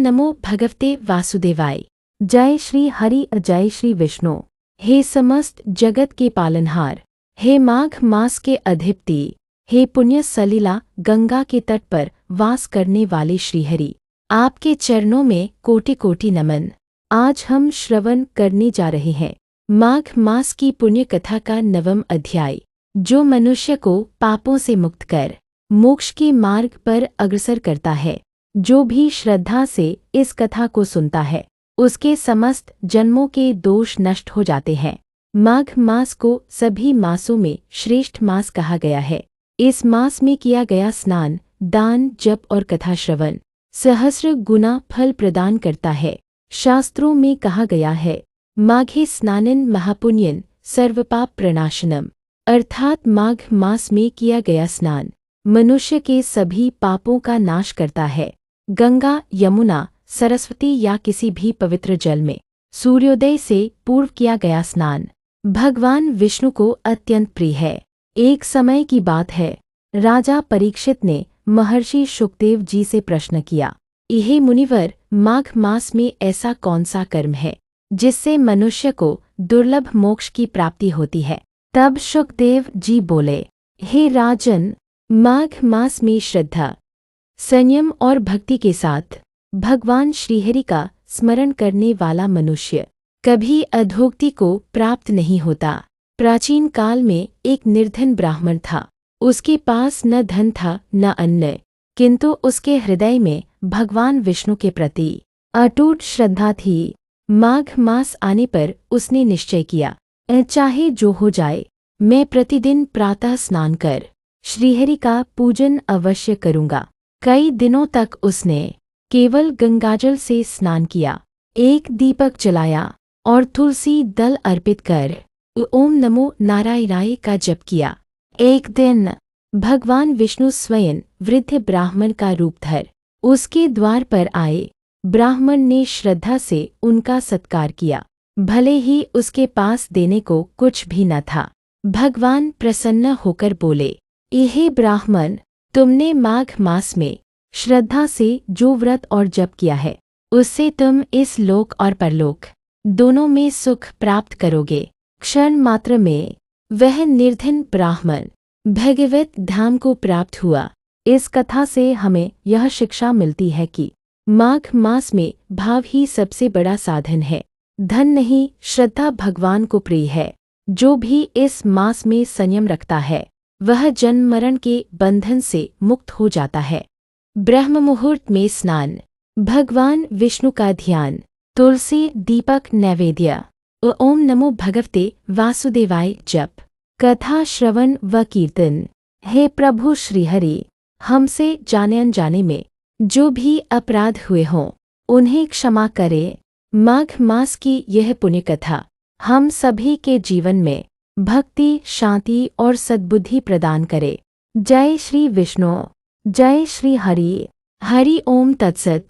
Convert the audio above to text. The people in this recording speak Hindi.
नमो भगवते वासुदेवाय। जय श्री हरि जय श्री विष्णु। हे समस्त जगत के पालनहार, हे माघ मास के अधिपति, हे पुण्य सलिला गंगा के तट पर वास करने वाले श्रीहरि, आपके चरणों में कोटि कोटि नमन। आज हम श्रवण करने जा रहे हैं माघ मास की पुण्य कथा का 9वां अध्याय, जो मनुष्य को पापों से मुक्त कर मोक्ष के मार्ग पर अग्रसर करता है। जो भी श्रद्धा से इस कथा को सुनता है, उसके समस्त जन्मों के दोष नष्ट हो जाते हैं। माघ मास को सभी मासों में श्रेष्ठ मास कहा गया है। इस मास में किया गया स्नान, दान, जप और कथा श्रवण सहस्र गुना फल प्रदान करता है। शास्त्रों में कहा गया है, माघे स्नानन महापुण्यन सर्वपाप प्रणाशनम, अर्थात माघ मास में किया गया स्नान मनुष्य के सभी पापों का नाश करता है। गंगा, यमुना, सरस्वती या किसी भी पवित्र जल में सूर्योदय से पूर्व किया गया स्नान भगवान विष्णु को अत्यंत प्रिय है। एक समय की बात है, राजा परीक्षित ने महर्षि शुकदेव जी से प्रश्न किया, हे मुनिवर, माघ मास में ऐसा कौन सा कर्म है जिससे मनुष्य को दुर्लभ मोक्ष की प्राप्ति होती है? तब शुकदेव जी बोले, हे राजन, माघ मास में श्रद्धा, संयम और भक्ति के साथ भगवान श्रीहरि का स्मरण करने वाला मनुष्य कभी अधोगति को प्राप्त नहीं होता। प्राचीन काल में एक निर्धन ब्राह्मण था। उसके पास न धन था न अन्न, किंतु उसके हृदय में भगवान विष्णु के प्रति अटूट श्रद्धा थी। माघ मास आने पर उसने निश्चय किया, चाहे जो हो जाए, मैं प्रतिदिन प्रातः स्नान कर श्रीहरि का पूजन अवश्य करूँगा। कई दिनों तक उसने केवल गंगाजल से स्नान किया, एक दीपक जलाया और तुलसी दल अर्पित कर ओम नमो नारायणाय का जप किया। एक दिन भगवान विष्णु स्वयं वृद्ध ब्राह्मण का रूप धर उसके द्वार पर आए। ब्राह्मण ने श्रद्धा से उनका सत्कार किया, भले ही उसके पास देने को कुछ भी न था। भगवान प्रसन्न होकर बोले, हे ब्राह्मण, तुमने माघ मास में श्रद्धा से जो व्रत और जप किया है, उससे तुम इस लोक और परलोक दोनों में सुख प्राप्त करोगे। क्षण मात्र में वह निर्धन ब्राह्मण भगवत धाम को प्राप्त हुआ। इस कथा से हमें यह शिक्षा मिलती है कि माघ मास में भाव ही सबसे बड़ा साधन है, धन नहीं। श्रद्धा भगवान को प्रिय है। जो भी इस मास में संयम रखता है, वह जन्म मरण के बंधन से मुक्त हो जाता है। ब्रह्म मुहूर्त में स्नान, भगवान विष्णु का ध्यान, तुलसी दीपक नैवेद्य, ओम नमो भगवते वासुदेवाय जप, कथा श्रवण व कीर्तन। हे प्रभु श्रीहरि, हमसे जाने अनजाने में जो भी अपराध हुए हों, उन्हें क्षमा करे। माघ मास की यह पुण्य कथा हम सभी के जीवन में भक्ति, शांति और सद्बुद्धि प्रदान करे। जय श्री विष्णु, जय श्री हरि। हरि ओम तत्सत।